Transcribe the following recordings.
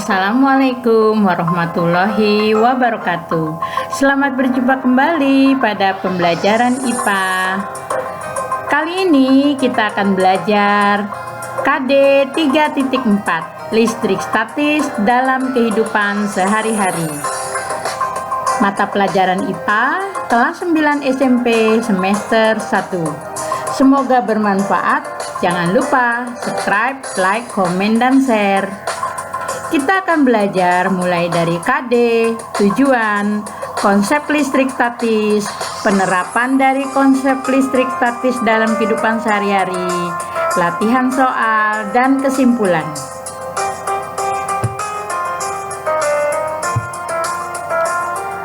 Assalamualaikum warahmatullahi wabarakatuh. Selamat berjumpa kembali pada pembelajaran IPA. Kali ini kita akan belajar KD 3.4 Listrik statis dalam kehidupan sehari-hari. Mata pelajaran IPA kelas 9 SMP semester 1. Semoga bermanfaat. Jangan lupa subscribe, like, komen, dan share. Kita akan belajar mulai dari KD, tujuan, konsep listrik statis, penerapan dari konsep listrik statis dalam kehidupan sehari-hari, latihan soal, dan kesimpulan.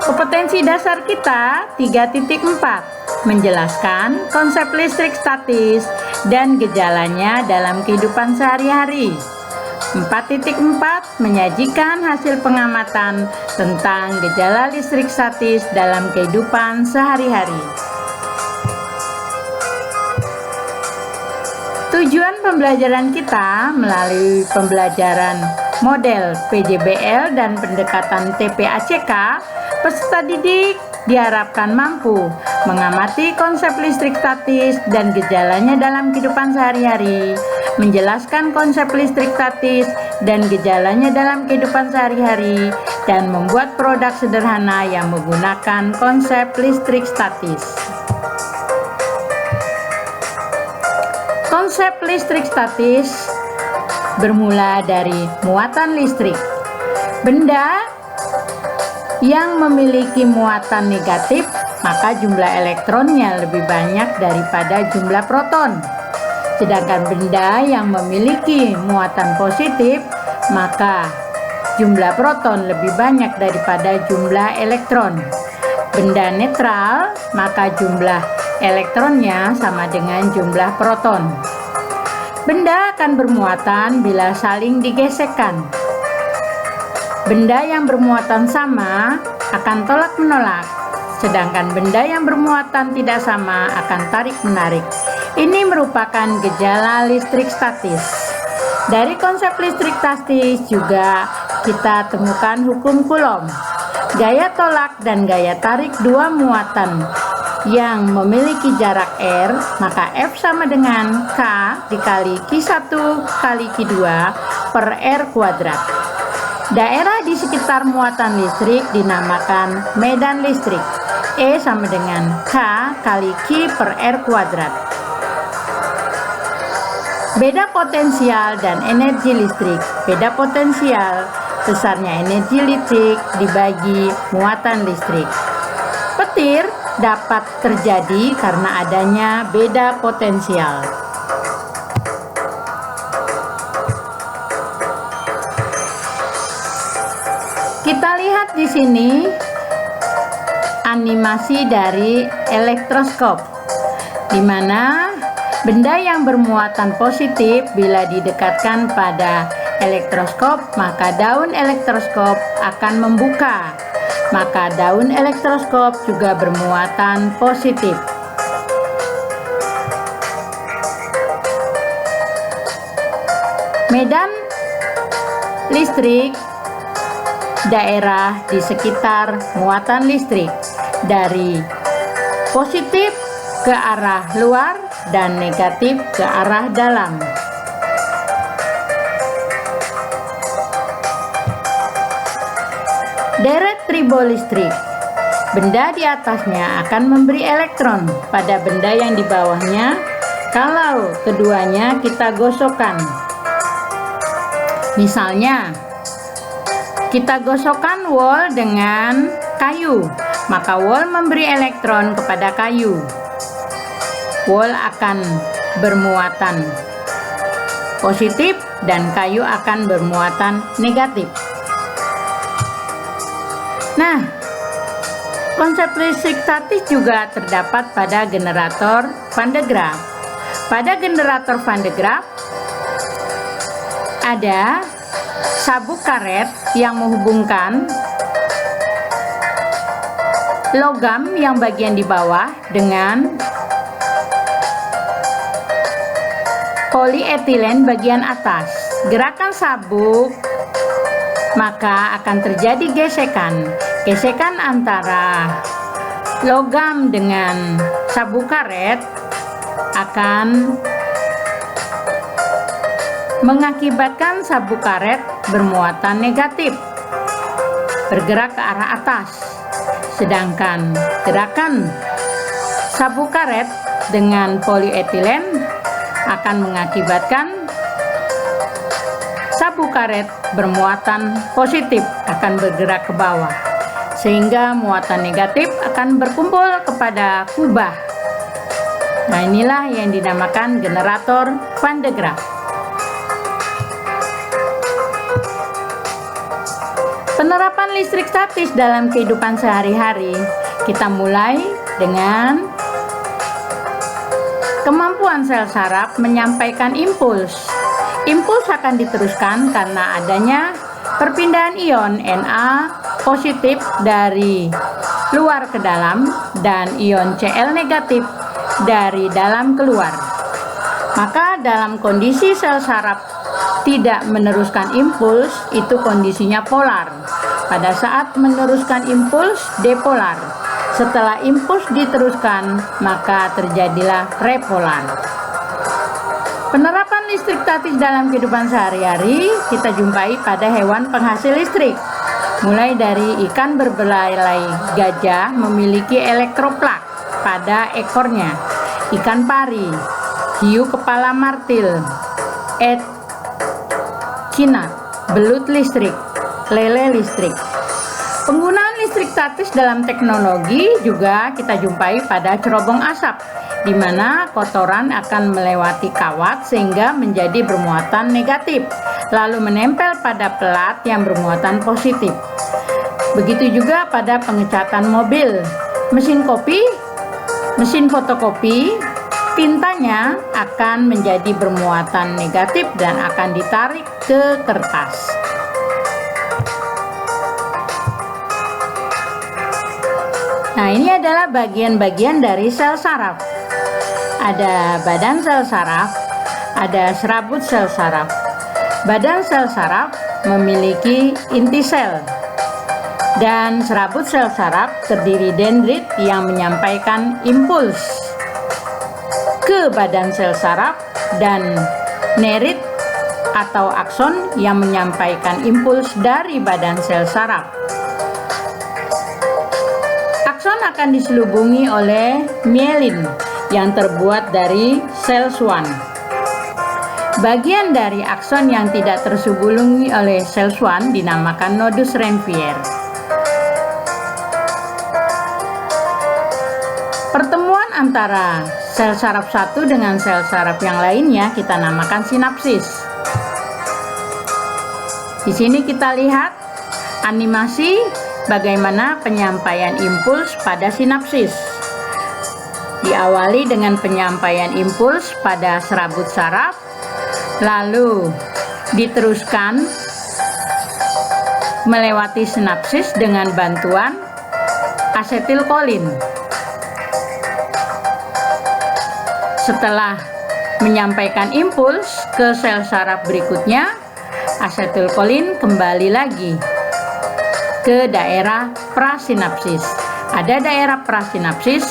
Kompetensi dasar kita 3.4 menjelaskan konsep listrik statis dan gejalanya dalam kehidupan sehari-hari. 4.4 menyajikan hasil pengamatan tentang gejala listrik statis dalam kehidupan sehari-hari. Tujuan pembelajaran kita melalui pembelajaran model PJBL dan pendekatan TPACK, peserta didik diharapkan mampu mengamati konsep listrik statis dan gejalanya dalam kehidupan sehari-hari, menjelaskan konsep listrik statis dan gejalanya dalam kehidupan sehari-hari, dan membuat produk sederhana yang menggunakan konsep listrik statis. Konsep listrik statis bermula dari muatan listrik. Benda yang memiliki muatan negatif, maka jumlah elektronnya lebih banyak daripada jumlah proton. Sedangkan benda yang memiliki muatan positif, maka jumlah proton lebih banyak daripada jumlah elektron. Benda netral, maka jumlah elektronnya sama dengan jumlah proton. Benda akan bermuatan bila saling digesekkan. Benda yang bermuatan sama akan tolak-menolak, sedangkan benda yang bermuatan tidak sama akan tarik-menarik. Ini merupakan gejala listrik statis. Dari konsep listrik statis juga kita temukan hukum Coulomb. Gaya tolak dan gaya tarik dua muatan yang memiliki jarak R, maka F sama dengan K dikali Q1 kali Q2 per R kuadrat. Daerah di sekitar muatan listrik dinamakan medan listrik. E sama dengan K kali Q per R kuadrat. Beda potensial dan energi listrik. Beda potensial, besarnya energi listrik dibagi muatan listrik. Petir dapat terjadi karena adanya beda potensial. Kita lihat di sini animasi dari elektroskop, di mana benda yang bermuatan positif bila didekatkan pada elektroskop, maka daun elektroskop akan membuka. Maka daun elektroskop juga bermuatan positif. Medan listrik, daerah di sekitar muatan listrik, dari positif ke arah luar dan negatif ke arah dalam. Deret tribolistrik. Benda di atasnya akan memberi elektron pada benda yang di bawahnya kalau keduanya kita gosokkan. Misalnya, kita gosokkan wol dengan kayu, maka wol memberi elektron kepada kayu. Wol akan bermuatan positif dan kayu akan bermuatan negatif. Nah, konsep listrik statis juga terdapat pada generator Van de Graaff. Pada generator Van de Graaff ada sabuk karet yang menghubungkan logam yang bagian di bawah dengan polietilen bagian atas. Gerakan sabuk maka akan terjadi gesekan antara logam dengan sabu karet akan mengakibatkan sabu karet bermuatan negatif bergerak ke arah atas, sedangkan gerakan sabu karet dengan polietilen akan mengakibatkan sabu karet bermuatan positif akan bergerak ke bawah, sehingga muatan negatif akan berkumpul kepada kubah. Nah, inilah yang dinamakan generator Van de Graaff. Penerapan listrik statis dalam kehidupan sehari-hari, kita mulai dengan kemampuan sel saraf menyampaikan impuls. Impuls akan diteruskan karena adanya perpindahan ion Na positif dari luar ke dalam dan ion Cl negatif dari dalam keluar. Maka dalam kondisi sel saraf tidak meneruskan impuls, itu kondisinya polar. Pada saat meneruskan impuls, depolar. Setelah impuls diteruskan, maka terjadilah repolar. Penerapan listrik statis dalam kehidupan sehari-hari kita jumpai pada hewan penghasil listrik. Mulai dari ikan berbelalai gajah memiliki elektroplak pada ekornya, ikan pari, hiu kepala martil, Cina, belut listrik, lele listrik. Penggunaan listrik statis dalam teknologi juga kita jumpai pada cerobong asap, di mana kotoran akan melewati kawat sehingga menjadi bermuatan negatif, lalu menempel pada pelat yang bermuatan positif. Begitu juga pada pengecatan mobil, mesin kopi, mesin fotokopi, tintanya akan menjadi bermuatan negatif dan akan ditarik ke kertas. Nah, ini adalah bagian-bagian dari sel saraf. Ada badan sel saraf, ada serabut sel saraf. Badan sel saraf memiliki inti sel, dan serabut sel saraf terdiri dendrit yang menyampaikan impuls ke badan sel saraf dan nerit atau akson yang menyampaikan impuls dari badan sel saraf. Akson akan diselubungi oleh mielin yang terbuat dari sel Schwann. Bagian dari akson yang tidak terselubungi oleh sel Schwann dinamakan nodus Ranvier. Pertemuan antara sel saraf satu dengan sel saraf yang lainnya kita namakan sinapsis. Di sini kita lihat animasi bagaimana penyampaian impuls pada sinapsis. Diawali dengan penyampaian impuls pada serabut saraf, lalu diteruskan melewati sinapsis dengan bantuan asetilkolin. Setelah menyampaikan impuls ke sel saraf berikutnya, asetilkolin kembali lagi ke daerah prasinapsis. Ada daerah prasinapsis,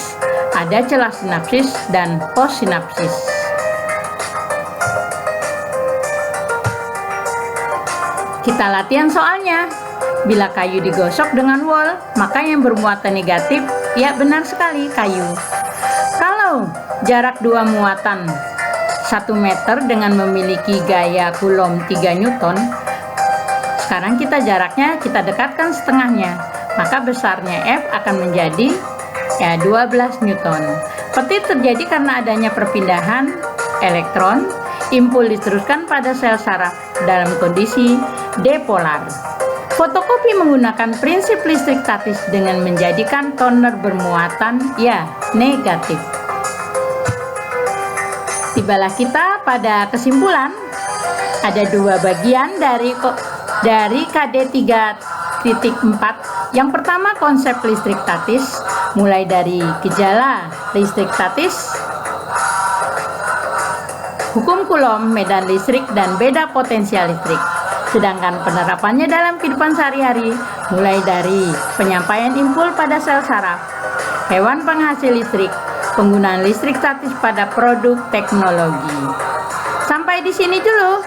ada celah sinapsis, dan postsinapsis. Kita latihan soalnya. Bila kayu digosok dengan wol, maka yang bermuatan negatif, ya benar sekali, kayu. Kalau jarak dua muatan 1 meter dengan memiliki gaya Coulomb 3 Newton, sekarang jaraknya kita dekatkan setengahnya, maka besarnya F akan menjadi 12 Newton. Seperti terjadi karena adanya perpindahan elektron, impuls diteruskan pada sel saraf dalam kondisi depolar. Fotokopi menggunakan prinsip listrik statis dengan menjadikan toner bermuatan negatif. Tibalah kita pada kesimpulan. Ada dua bagian dari KD 3.4. Yang pertama, konsep listrik statis, mulai dari gejala listrik statis, hukum Coulomb, medan listrik, dan beda potensial listrik. Sedangkan penerapannya dalam kehidupan sehari-hari mulai dari penyampaian impul pada sel saraf, hewan penghasil listrik, penggunaan listrik statis pada produk teknologi. Sampai di sini dulu.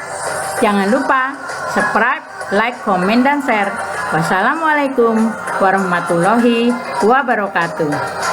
Jangan lupa subscribe, like, komen, dan share. Wassalamualaikum warahmatullahi wabarakatuh.